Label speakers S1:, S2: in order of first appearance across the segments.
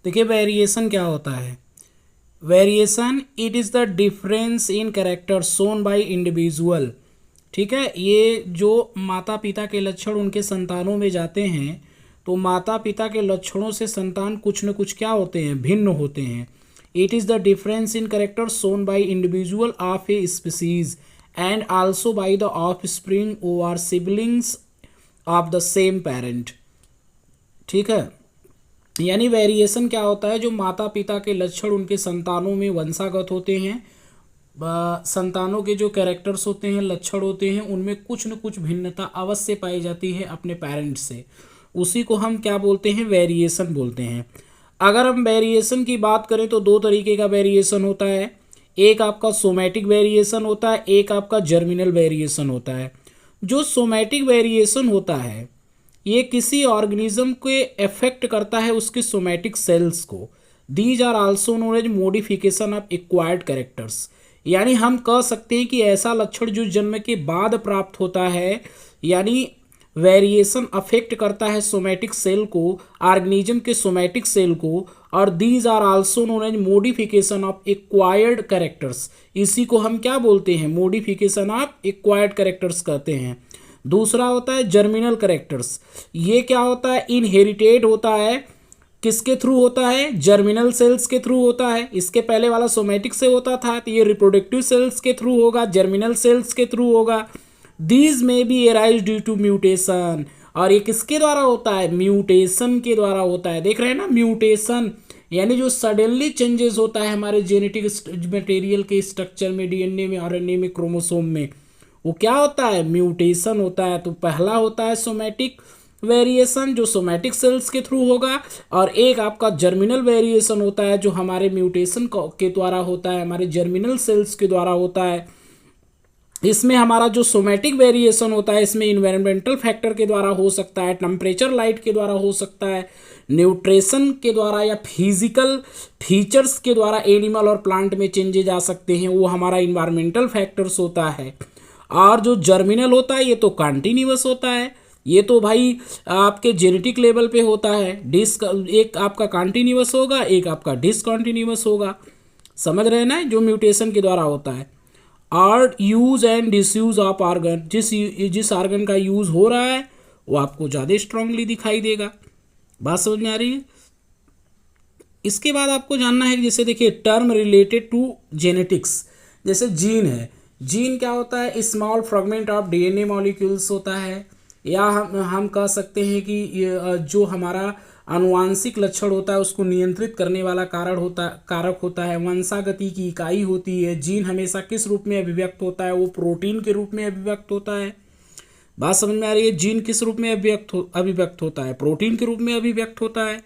S1: देखिए वेरिएशन क्या होता है। Variation it is the difference in character shown by individual. ठीक है, ये जो माता पिता के लक्षण उनके संतानों में जाते हैं, तो माता पिता के लक्षणों से संतान कुछ न कुछ क्या होते हैं, भिन्न होते हैं। It is the difference in character shown by individual of a species and also by the offspring और siblings of the same parent. ठीक है, यानी वेरिएशन क्या होता है, जो माता पिता के लक्षण उनके संतानों में वंशागत होते हैं। संतानों के जो कैरेक्टर्स होते हैं, लक्षण होते हैं, उनमें कुछ न कुछ भिन्नता अवश्य पाई जाती है अपने पेरेंट्स से। उसी को हम क्या बोलते हैं, वेरिएशन बोलते हैं। अगर हम वेरिएशन की बात करें तो दो तरीके का वेरिएशन होता है। एक आपका सोमैटिक वेरिएशन होता है, एक आपका जर्मिनल वेरिएशन होता है। जो सोमैटिक वेरिएशन होता है ये किसी ऑर्गेनिज्म के अफेक्ट करता है उसके सोमैटिक सेल्स को। These are also known as modification of acquired characters. यानी हम कह सकते हैं कि ऐसा लक्षण जो जन्म के बाद प्राप्त होता है, यानी वेरिएशन अफेक्ट करता है सोमैटिक सेल को, ऑर्गेनिज्म के सोमैटिक सेल को, और these are also known as modification of acquired characters. इसी को हम क्या बोलते हैं, मोडिफिकेशन ऑफ एक्वायर्ड कैरेक्टर्स कहते हैं। दूसरा होता है जर्मिनल कैरेक्टर्स। ये क्या होता है, इनहेरिटेड होता है। किसके थ्रू होता है, जर्मिनल सेल्स के थ्रू होता है। इसके पहले वाला सोमैटिक से होता था, तो ये रिप्रोडक्टिव सेल्स के थ्रू होगा, जर्मिनल सेल्स के थ्रू होगा। These may be arise due to mutation. और ये किसके द्वारा होता है, म्यूटेशन के द्वारा होता है। देख रहे हैं ना, म्यूटेशन यानी जो सडनली चेंजेस होता है हमारे जेनेटिक मटेरियल के स्ट्रक्चर में, डीएनए में, आरएनए में, क्रोमोसोम में, वो क्या होता है, म्यूटेशन होता है। तो पहला होता है सोमैटिक वेरिएशन जो सोमैटिक सेल्स के थ्रू होगा, और एक आपका जर्मिनल वेरिएशन होता है जो हमारे म्यूटेशन के द्वारा होता है, हमारे जर्मिनल सेल्स के द्वारा होता है। इसमें हमारा जो सोमैटिक वेरिएशन होता है इसमें इन्वायरमेंटल फैक्टर के द्वारा हो सकता है, टेम्परेचर लाइट के द्वारा हो सकता है, न्यूट्रिशन के द्वारा या फिजिकल फीचर्स के द्वारा एनिमल और प्लांट में चेंजेस आ सकते हैं, वो हमारा इन्वायरमेंटल फैक्टर्स होता है। और जो जर्मिनल होता है ये तो कॉन्टिन्यूअस होता है, ये तो भाई आपके जेनेटिक लेवल पे होता है। एक आपका कॉन्टिन्यूअस होगा, एक आपका डिसकॉन्टिन्यूअस होगा। समझ रहे हैं ना, जो म्यूटेशन के द्वारा होता है। और use and disuse of organ, जिस ऑर्गन का यूज हो रहा है वो आपको ज़्यादा स्ट्रांगली दिखाई देगा। बात समझ में आ रही है। इसके बाद आपको जानना है कि जैसे देखिए टर्म रिलेटेड टू जेनेटिक्स, जैसे जीन है। जीन क्या होता है, small fragment of DNA molecules होता है, या हम कह सकते हैं कि ये जो हमारा आनुवांशिक लक्षण होता है उसको नियंत्रित करने वाला कारक होता है, वंशागति की इकाई होती है। जीन हमेशा किस रूप में अभिव्यक्त होता है, वो प्रोटीन के रूप में अभिव्यक्त होता है। बात समझ में आ रही है, जीन किस रूप में अभिव्यक्त होता है, प्रोटीन के रूप में अभिव्यक्त होता है।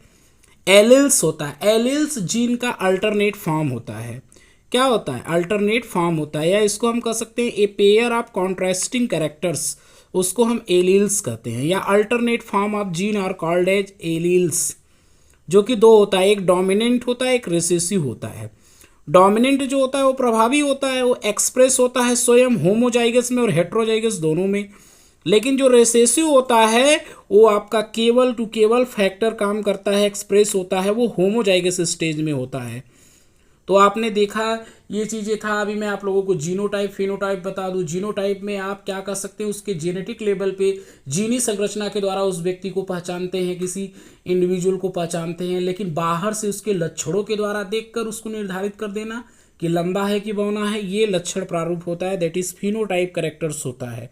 S1: एलिल्स होता है, एलिल्स जीन का अल्टरनेट फॉर्म होता है। क्या होता है, अल्टरनेट फॉर्म होता है, या इसको हम कह सकते हैं a pair of contrasting characters, उसको हम एलील्स कहते हैं। या alternate form of gene are called as alleles, जो कि दो होता है, एक डोमिनेंट होता है, एक रिसेसिव होता है। डोमिनेंट जो होता है वो प्रभावी होता है, वो एक्सप्रेस होता है स्वयं होमोजाइगस में और हेट्रोजाइगस दोनों में। लेकिन जो रिसेसिव होता है वो आपका केवल टू केवल फैक्टर काम करता है, एक्सप्रेस होता है, वो होमोजाइगस स्टेज में होता है। तो आपने देखा ये चीज़ें था। अभी मैं आप लोगों को जीनोटाइप फिनोटाइप बता दूं। जीनोटाइप में आप क्या कर सकते हैं, उसके जेनेटिक लेवल पे जीनी संरचना के द्वारा उस व्यक्ति को पहचानते हैं, किसी इंडिविजुअल को पहचानते हैं, लेकिन बाहर से उसके लक्षणों के द्वारा देखकर उसको निर्धारित कर देना कि लंबा है कि बौना है, ये लक्षण प्रारूप होता है, दैट इज फिनोटाइप कैरेक्टर्स होता है।